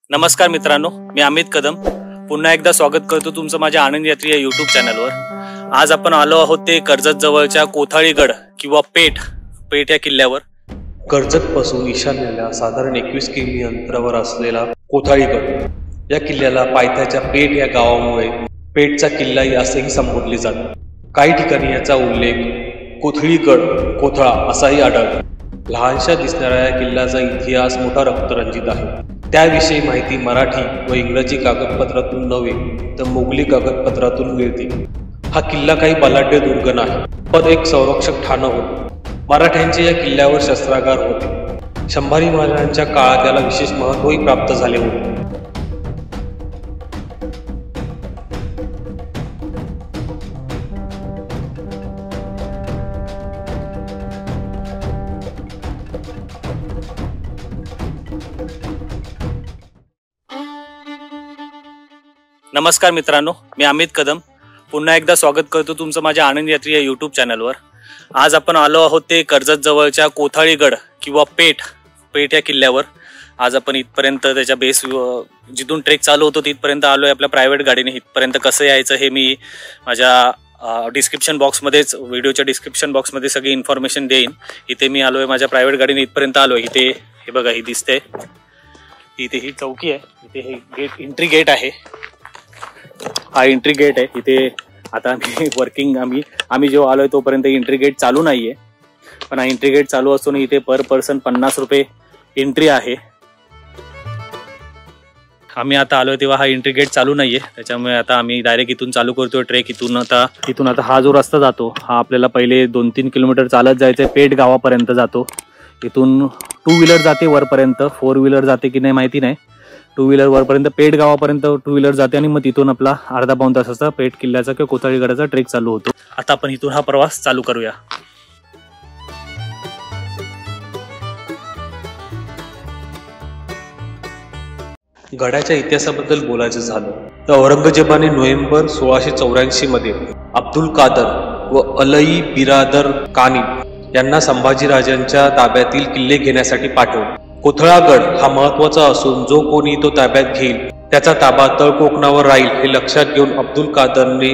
नमस्कार मित्रांनो, मी अमित कदम पुन्हा एकदा स्वागत करतो तुमचं माझ्या आनंद यात्री या यूट्यूब चॅनलवर। आज आपण आलो आहोत ते कर्जत जवळच्या कोथाळीगड किंवा पेठ या किल्ल्यावर। कर्जत पासून ईशान्येला साधारण 21 किमी अंतरावर असलेला कोथाळीगड या किल्ल्याला पायथ्याच्या पेठ या गावामुळे पेठचा किल्ला असेही संबोधले जाते। काही ठिकाणी याचा उल्लेख कोथळीगड कोथळा असाही आढळतो। लहानशा दिसणाऱ्या या किल्ल्याचा इतिहास मोठा रक्तरंजित आहे। त्याविषयी माहिती मराठी व इंग्रजी कागदपत्रातून नव्हे तर मोगली कागदपत्रातून मिळते। हा किल्ला काही बलाढ्य दुर्ग नाही, पण एक संरक्षक ठाणं होते। मराठ्यांचे या किल्ल्यावर शस्त्रागार होते। शंभारी महाराजांच्या काळात त्याला विशेष महत्त्वही प्राप्त झाले होते। नमस्कार मित्रांनो, मी अमित कदम पुन्हा एकदा स्वागत करतो तुमचं माझ्या आनंद यात्री या यूट्यूब चॅनलवर। आज आपण आलो आहोत ते कर्जत जवळच्या कोथाळीगड किंवा पेठ या किल्ल्यावर। आज आपण इथपर्यंत त्याच्या बेस जिथून ट्रेक चालू होतो तिथपर्यंत आलोय आपल्या प्रायव्हेट गाडीने। इथपर्यंत कसं यायचं हे मी माझ्या डिस्क्रिप्शन बॉक्समध्येच व्हिडिओच्या डिस्क्रिप्शन बॉक्समध्ये सगळी इन्फॉर्मेशन देईन। इथे मी आलोय माझ्या प्रायव्हेट गाडीने इथपर्यंत आलोय। इथे हे बघा, ही दिसते, इथे ही चौकी आहे, इथे हे गेट एंट्री गेट आहे। हा एंट्री गेट आहे। इथे आता आम्ही जेव्हा आलोय तोपर्यंत एंट्री गेट चालू नाहीये, पण हा एंट्री गेट चालू असून इथे पर पर्सन 50 रुपये एंट्री आहे। आम्ही आता आलोय तेव्हा हा एंट्री गेट चालू नाहीये, त्याच्यामुळे आता आम्ही डायरेक्ट इथून चालू करतोय ट्रेक। इथून आता हा जो रस्ता जातो हा आपल्याला पहिले 2-3 किलोमीटर चालत जायचंय, पेठ गावापर्यंत जातो। इथून 2 व्हीलर जाते वरपर्यंत, 4 व्हीलर जाते की नाही माहिती नाही। 2 व्हीलर वरपर्यंत पेठ गावापर्यंत 2 व्हीलर जाते आणि मग तिथून आपला अर्धा-पाऊण तासाचा पेठ किल्ल्याचा किंवा कोथाळीगडाचा ट्रेक चालू होतो। आता आपण इथून हा प्रवास चालू करूया। गडाच्या इतिहासाबद्दल बोलायचं झालं तर औरंगजेबाने नोव्हेंबर 1684 मध्ये अब्दुल कादर व अलई बिरादर कानी यांना संभाजीराजांच्या ताब्यातील किल्ले घेण्यासाठी पाठवले। कोथळागड हा महत्वाचा असून जो कोणी तो ताब्यात घेईल त्याचा ताबा तळ कोकणावर राहील हे लक्षात घेऊन अब्दुल कादरने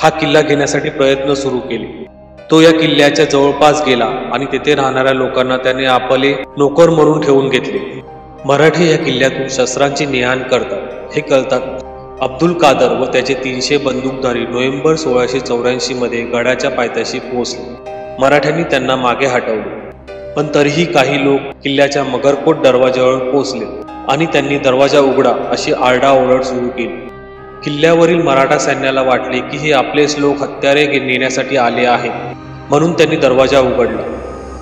हा किल्ला घेण्यासाठी प्रयत्न सुरू केले। तो या किल्ल्याच्या जवळपास गेला आणि तेथे राहणाऱ्या लोकांना त्याने आपले नोकर म्हणून ठेवून घेतले। मराठी या किल्ल्यातून शस्त्रांची नेआण करतात। हे कळतात अब्दुल कादर व त्याचे 300 बंदूकधारी नोव्हेंबर 1684 मध्ये गडाच्या पायथ्याशी पोहोचले। मराठ्यांनी त्यांना मागे हटवले, पण तरीही काही लोक किल्ल्याच्या मगरकोट दरवाजावर पोहोचले आणि त्यांनी दरवाजा उघडा अशी आरडाओरड सुरू केली। किल्ल्यावरील मराठा सैन्याला वाटले की हे आपलेच लोक हत्यारे नेण्यासाठी आले आहेत, म्हणून त्यांनी दरवाजा उघडला।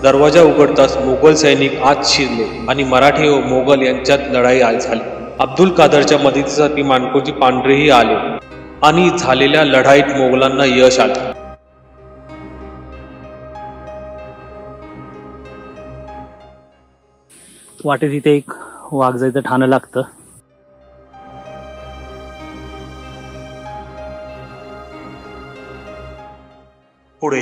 दरवाजा उघडताच मोगल सैनिक आत शिरले आणि मराठी व मोगल यांच्यात लढाई झाली। अब्दुल कादरच्या मदतीसाठी मानकोजी पांढरेही आले आणि झालेल्या लढाईत मोगलांना यश आले। वाटेत इथे एक वाघजाईचं ठाणं लागतं। पुढे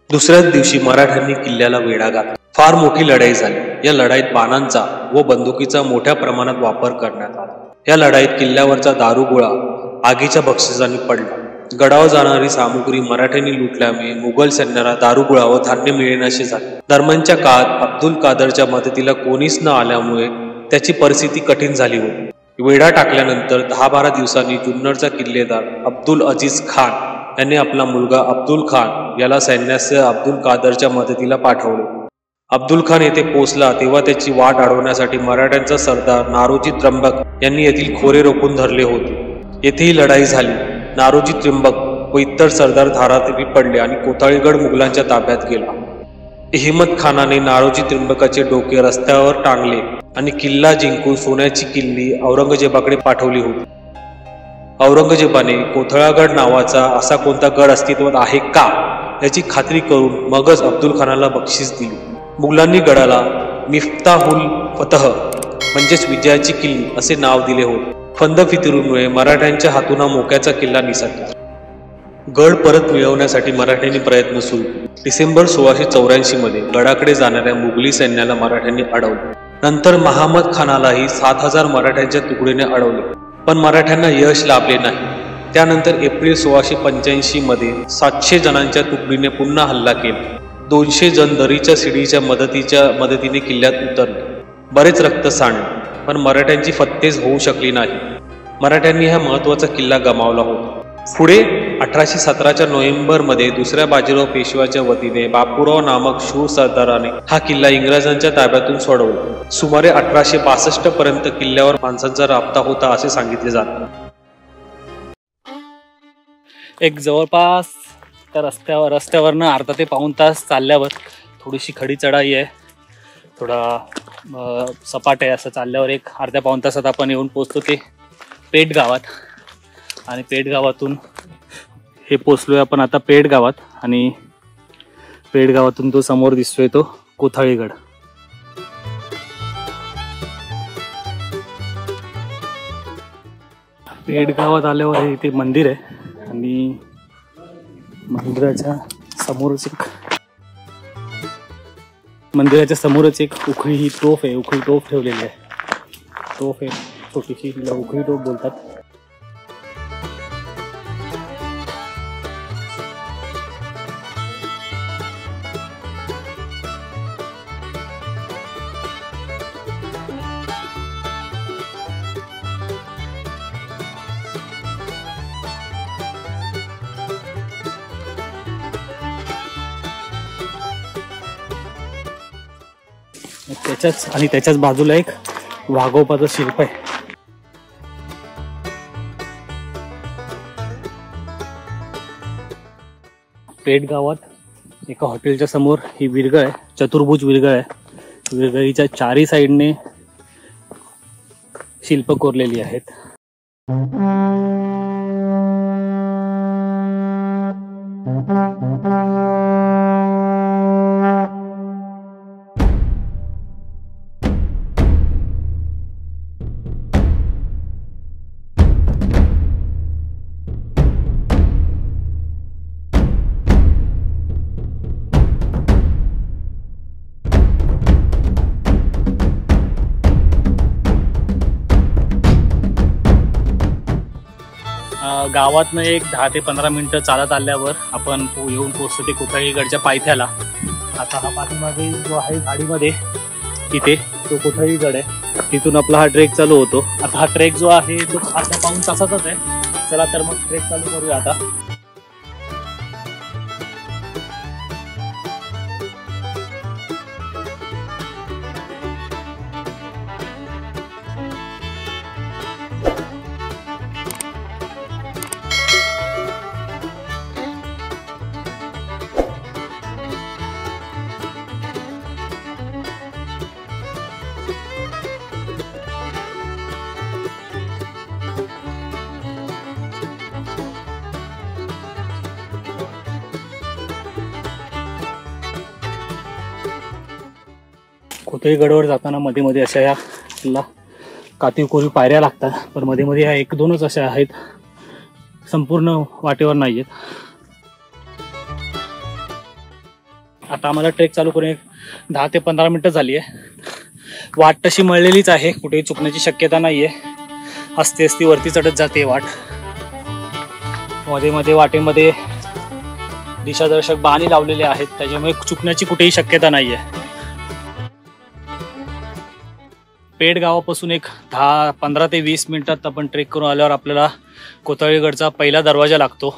दुसऱ्याच दिवशी मराठ्यांनी किल्ल्याला वेढा घातला। फार मोठी लढाई झाली। या लढाईत बाणांचा व बंदुकीचा मोठ्या प्रमाणात वापर करण्यात आला। या लढाईत किल्ल्यावरचा दारुगोळा आगीच्या बक्षिसाने पडला। गडावर जाणारी सामुग्री मराठ्यांनी लुटल्यामुळे मुघल सैन्याला दारुगोळा व धान्य मिळेनासे झाले। दरम्यानच्या काळात अब्दुल कादरच्या मदतीला कोणीच न आल्यामुळे त्याची परिस्थिती कठीण झाली होती। वेढा टाकल्यानंतर 10-12 दिवसांनी जुन्नरचा किल्लेदार अब्दुल अजीज खान यांनी आपला मुलगा अब्दुल खान याला सैन्यासह अब्दुल कादरच्या मदतीला पाठवले। अब्दुल खान येथे पोहोचला तेव्हा त्याची वाट अडवण्यासाठी मराठ्यांचा सरदार नारोजी त्र्यंबक यांनी येथील खोरे रोखून धरले होते। येथेही लढाई झाली। नारोजी त्र्यंबक व इतर सरदार धारातीर्थी पडले आणि कोथाळीगड मुघलांच्या ताब्यात गेला। अहमद खानाने नारोजी त्र्यंबकाचे डोके रस्त्यावर टांगले आणि किल्ला जिंकून सोन्याची किल्ली औरंगजेबाकडे पाठवली होती। औरंगजेबाने कोथळागड नावाचा असा कोणता गड अस्तित्वात आहे का याची खात्री करून मगच अब्दुल खानाला बक्षीस दिली। मुघलांनी गडाला मिफ्ताहुल फतह म्हणजेच विजयाची किल्ली असे नाव दिले होते। फंद फितरूमुळे मराठ्यांच्या हातून हा मोक्याचा किल्ला निसटला। गड परत मिळवण्यासाठी मराठ्यांनी प्रयत्न सुरू केले। डिसेंबर 1684 मध्ये गडाकडे जाणाऱ्या मुघली सैन्याला मराठ्यांनी अडवले। नंतर महमद खानालाही 7,000 मराठ्यांच्या तुकडीने अडवले, पण मराठ्यांना यश लाभले नाही. त्यानंतर एप्रिल 1685 मध्ये 700 जणांच्या तुकडीने पुन्हा हल्ला केला. 200 जण दरीच्या शिडीच्या मदतीने किल्ल्यात उतरले. बरेच रक्त सांडले, पण मराठ्यांची फत्तेच होऊ शकली नाही. मराठ्यांनी हा महत्वाचा किल्ला गमावला होता. पुढे 1817च्या नोव्हेंबरमध्ये दुसऱ्या बाजीराव पेशव्याच्या वतीने बापूराव नामक शूर सरदाराने हा किल्ला इंग्रजांच्या ताब्यातून सोडवला. सुमारे 1862 पर्यंत किल्ल्यावर माणसांचा राबता होता असे सांगितले जाते. एक जवळपास त्या रस्त्यावरनं अर्धा ते पाऊण तास चालल्यावर थोडीशी खडी चढाई आहे, थोडा सपाट आहे. असं चालल्यावर एक अर्ध्या पाऊण तासात आपण येऊन पोचतो ते पेठ गावात. आणि पेठ गावातून हे पोचलोय आपण आता पेठ गावात. आणि पेठ गावातून तो समोर दिसतोय तो कोथाळीगड. पेठ गावात आल्यावर इथे मंदिर आहे आणि मंदिराच्या समोरच एक उखळी ही तोफ आहे. उखळी तोफ ठेवलेली आहे. तोफ आहे छोटीशी, तिला उखळी तोफ बोलतात. त्याच्याच बाजूला एक वाघोबाचं शिल्प आहे. पेठ गावात एका हॉटेलच्या समोर ही विरगळ आहे, चतुर्भुज विरगळ आहे. विरगळीच्या चारी साईडने शिल्प कोरलेली आहेत. गावातनं एक 10 ते 15 मिनिटं चालत आल्यावर आपण येऊन पोहोचतो ते कोथाळीगडच्या पायथ्याला. आता हा पाठीमागे जो आहे गाडीमध्ये तिथे तो कोथाळीगड आहे. तिथून आपला हा ट्रेक चालू होतो. आता हा ट्रेक जो आहे तो अर्ध्या पाऊण तासाचाच आहे. चला तर मग ट्रेक चालू करूया आता. कोथळीगडावर जाताना मध्ये मध्ये अशा या कातीवकोरी पायऱ्या लागतात, पण मध्ये मध्ये ह्या 1-2च अशा आहेत, संपूर्ण वाटेवर नाही आहेत. आता आम्हाला ट्रेक चालू करून 10 ते 15 मिनिटं झाली आहे. वाट तशी मळलेलीच आहे, कुठेही चुकण्याची शक्यता नाहीये. असते असती वरती चढत जाते वाट. मध्ये मध्ये वाटेमध्ये दिशादर्शक बाणी लावलेले आहेत, त्याच्यामुळे चुकण्याची कुठेही शक्यता नाहीये. पेठ गावापासून एक 15 ते 20 मिनिटात आपण ट्रेक करून आल्यावर आपल्याला कोथळीगडचा पहिला दरवाजा लागतो.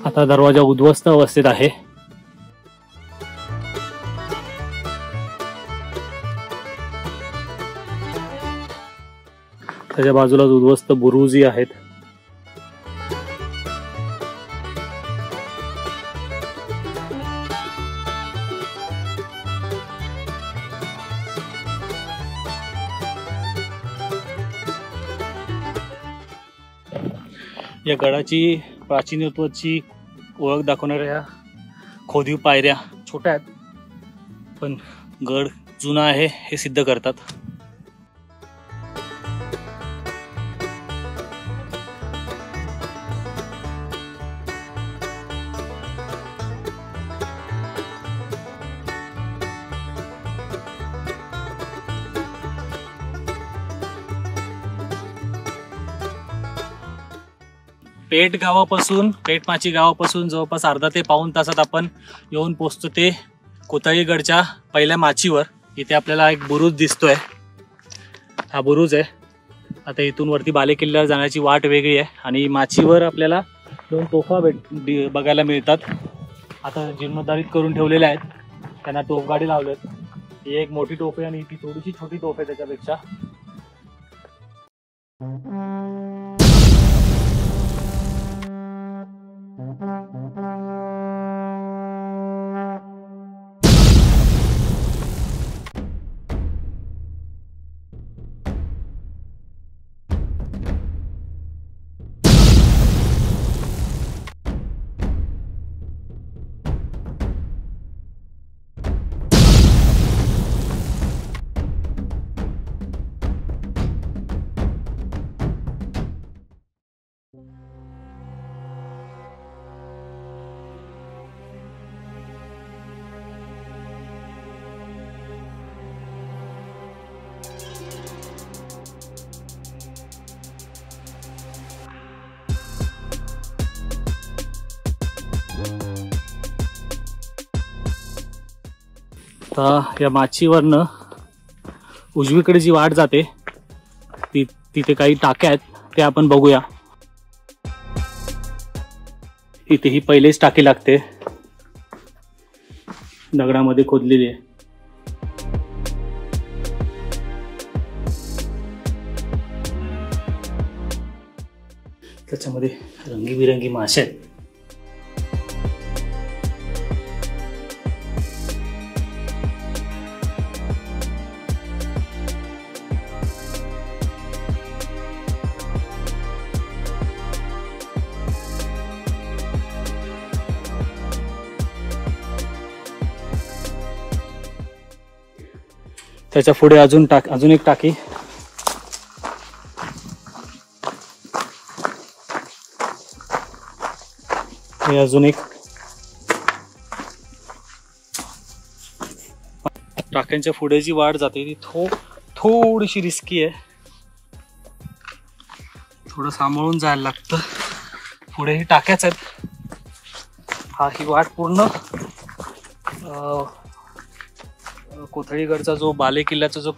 आता दरवाजा उद्ध्वस्त अवस्थेत आहे. त्याच्या बाजूला उद्ध्वस्त बुरुजी आहेत. या गडाची प्राचीनत्वाची ओळख दाखवणाऱ्या खोदीव पायऱ्या छोट्या आहेत, पण गड जुना आहे हे सिद्ध करतात. पेठ माची गावापासून जवळपास अर्धा ते पाऊण तासात आपण येऊन पोहोचतो ते कोथळीगडच्या पहिल्या माचीवर. इथे आपल्याला एक बुरुज दिसतोय, हा बुरुज आहे. आता इथून वरती बालेकिल्ल्यावर जाण्याची वाट वेगळी आहे आणि माचीवर आपल्याला 2 तोफा बघायला मिळतात. आता जीर्णोद्धारित करून ठेवलेल्या आहेत, त्यांना तोफगाडी लावलेत. ही एक मोठी तोफ आहे आणि ती थोडीशी छोटी तोफ आहे त्याच्यापेक्षा. या माचीवरनं उजवीकडे जी वाट जाते तिथे काही टाक्या आहेत, त्या आपण बघूया. इथे ही पहिलीच टाकी लागते, दगडामध्ये खोदलेली आहे. त्याच्यामध्ये रंगीबिरंगी मासे आहेत. त्याच्या पुढे अजून एक टाकी. हे अजून एक. टाक्यांच्या पुढे जी वाट जाते ती थोडीशी रिस्की आहे, थोडं सांभाळून जायला लागतं. पुढे ही टाक्याच आहेत. ही वाट पूर्ण कोथळीगडचा जो बालेकिल्ल्याचा जो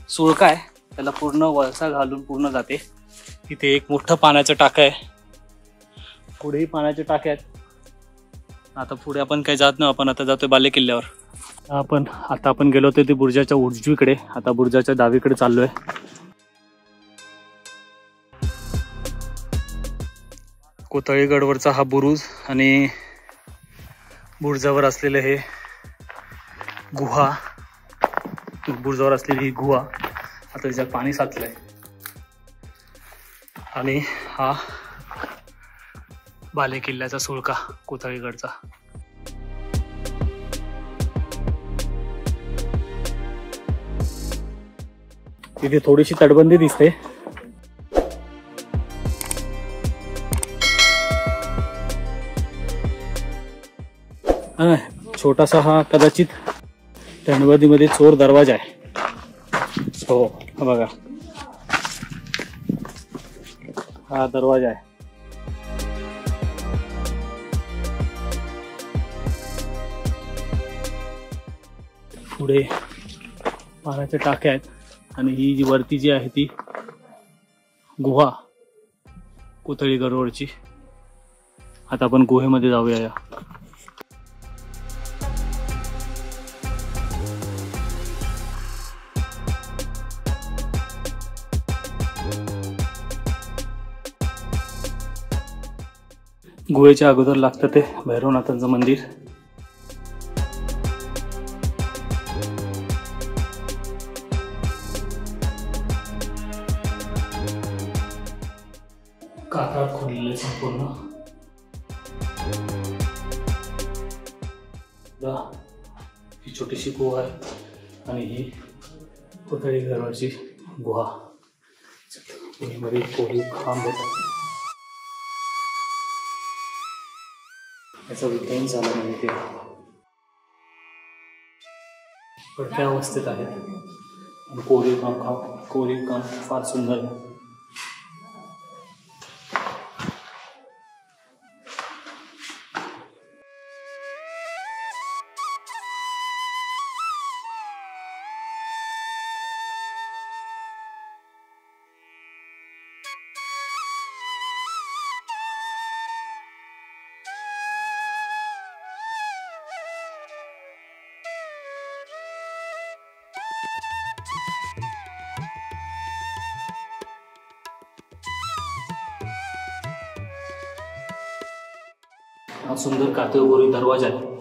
सुळका आहे त्याला पूर्ण वळसा घालून पूर्ण जाते. इथे एक मोठं पाण्याचं टाकं आहे, पुढेही पाण्याचे टाके आहेत. आता पुढे आपण काही जात नाही, आपण आता जातोय बालेकिल्ल्यावर. आता आपण गेलो होतो ते बुर्जाच्या उजवीकडे, आता बुर्जाच्या डावीकडे चाललोय. कोथळीगडवरचा हा बुरुज आणि बुरुजावर असलेलं हे गुहा, बुरुजावर असलेली ही गुहा, आता त्याच्यात पाणी साचलंय. आणि हा बालेकिल्ल्याचा सुळका कोथळीगडचा. तिथे थोडीशी तटबंदी दिसते. छोटासा हा कदाचित तटबंदीमध्ये चोर दरवाजा आहे. हो बघा, हा दरवाजा आहे. पुढे पाण्याच्या टाक्या आहेत आणि ही जी वरती जी आहे ती गुहा कोथळीगडवरची. आता आपण गुहेमध्ये जाऊया. या गुहेच्या अगोदर लागतं ते भैरवनाथांचं मंदिर. कातळात खोदलेलं संपूर्ण. ही छोटीशी गुहा आहे. आणि ही कोथळी गडाची गुहा. मध्ये कोळी खांब होता. याचा विध्वंस झाला म्हणजे ते पडक्या अवस्थेत आहेत. आणि कोरीव काम फार सुंदर आहे. हा सुंदर कातळकोरी दरवाजा आहे.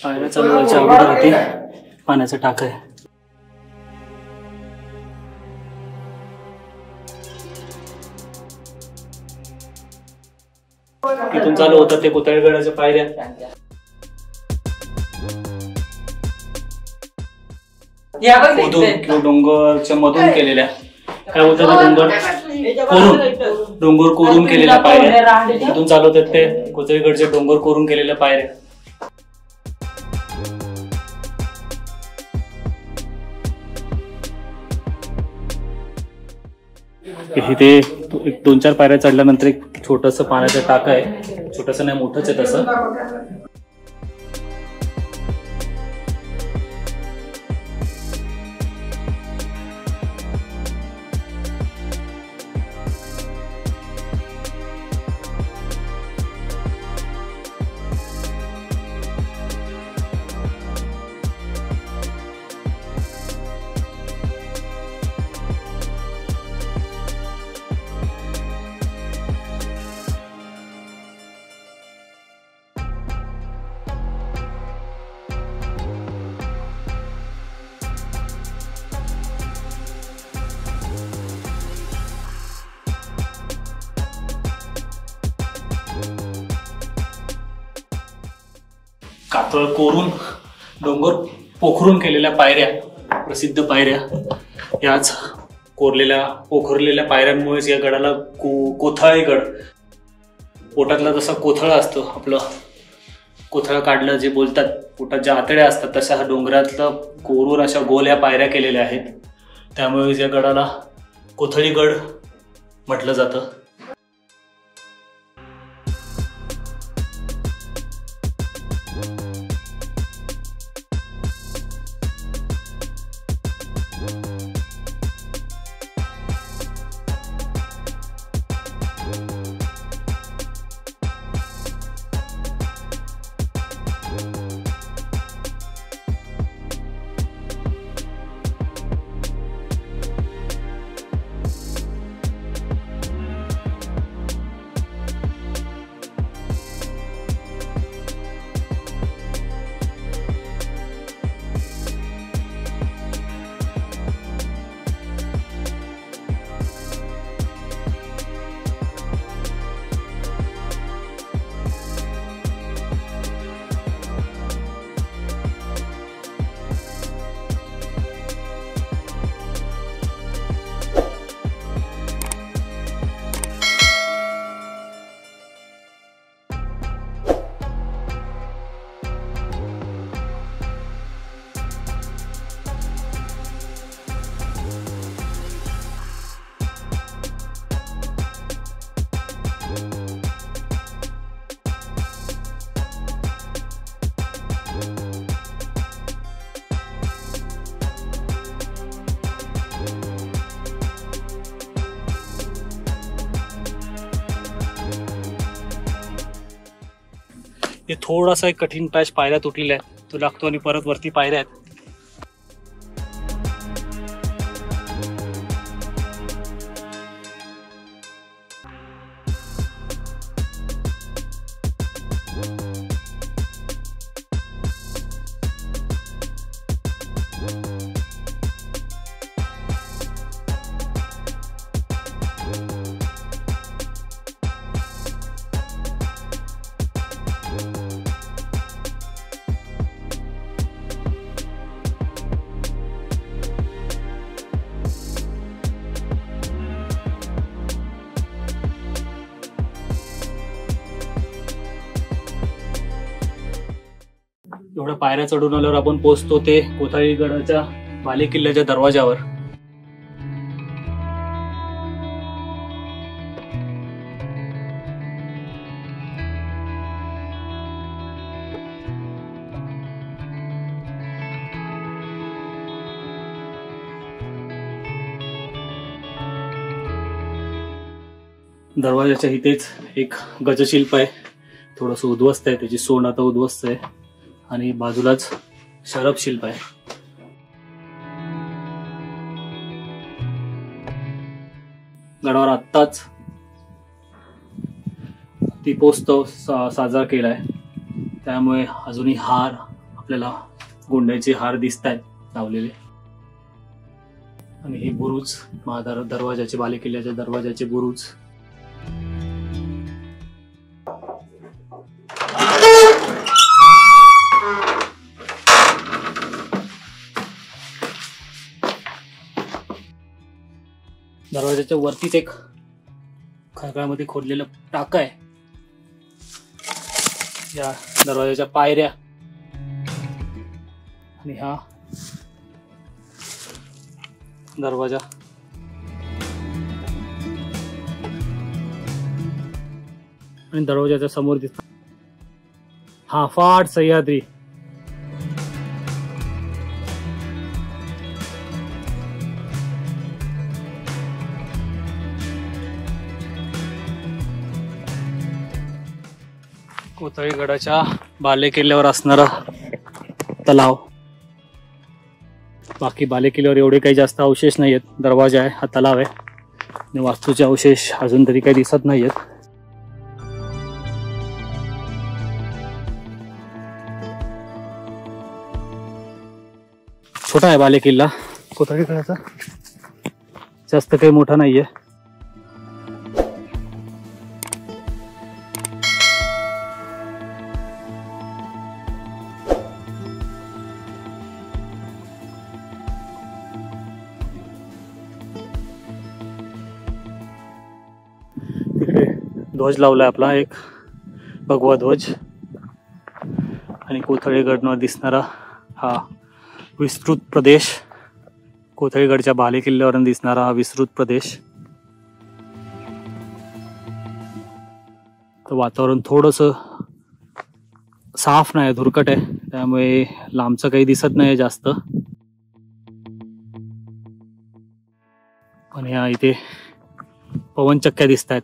पायऱ्या चढवायच्या अगोदर होती पाण्याचा टाका आहे. इथून चालू होतात ते कोथळीगडाच्या पायऱ्या. किंवा डोंगरच्या मधून केलेल्या काय बोलतात डोंगर कोरून केलेल्या पायऱ्या. इथून चालू होतात ते कोथळीगडचे डोंगर कोरून केलेल्या पायऱ्या. इथे एक 2-4 पायऱ्या चढल्यानंतर एक छोटस पाण्याचं टाका आहे. छोटस नाही, मोठंच आहे तसं. कातळ कोरून डोंगर पोखरून केलेल्या पायऱ्या, प्रसिद्ध पायऱ्या, याच पोखरलेल्या पायऱ्यांमुळेच या गडाला कोथाळी गड, पोटातला जसा कोथळा असतो आपलं, कोथळा काढलं जे बोलतात, पोटात ज्या आतड्या असतात तशा हा डोंगरातलं कोरून अशा गोल्या पायऱ्या केलेल्या आहेत, त्यामुळे या गडाला कोथळी गड म्हटलं जातं. हे थोडासा एक कठीण पॅच पायऱ्या तुटलेल्या आहेत, तो लागतो आणि परत वरती पायऱ्या आहेत. एवढ्या पायऱ्या चढून आल्यावर आपण पोहोचतो ते कोथाळी गडाच्या बालेकिल्ल्याच्या दरवाजावर. दरवाजाच्या इथेच एक गजशिल्प आहे, थोडंसं उद्ध्वस्त आहे, त्याची सोंड आता उद्ध्वस्त आहे, आणि बाजूलाच शरभ शिल्प आहे. गडावर आत्ताच दीपोत्सव साजरा केलाय, त्यामुळे अजूनही हार, आपल्याला गोंड्याचे हार दिसत आहेत लावलेले. आणि हे बुरुज, दरवाजाचे, बालेकिल्ल्याच्या दरवाजाचे बुरुज. दरवाजाच्या वरतीच एक खडकाळ्यामध्ये खोदलेलं टाका आहे. या दरवाजाच्या पायऱ्या आणि हा दरवाजा. आणि दरवाजाच्या समोर दिसतो हा फाट सह्याद्री. कोथळी गडाच्या बालेकिल्ल्यावर असणारा तलाव. बाकी बालेकिल्ल्यावर एवढे काही जास्त अवशेष नाही आहेत. दरवाजा आहे, हा तलाव आहे, आणि वास्तूचे अवशेष अजून तरी काही दिसत नाही आहेत. छोटा आहे बालेकिल्ला कोथळी गडाचा, जास्त काही मोठा नाहीये. ध्वज लावलाय आपला एक भगवा ध्वज आणि कोथळीगडवर दिसणारा हा विस्तृत प्रदेश, कोथळीगडच्या बाले किल्ल्यावरून दिसणारा हा विस्तृत प्रदेश. तर वातावरण थोडंसं साफ नाही, धुरकट आहे, त्यामुळे लांबचं काही दिसत नाही जास्त. पण या इथे पवनचक्क्या दिसत आहेत.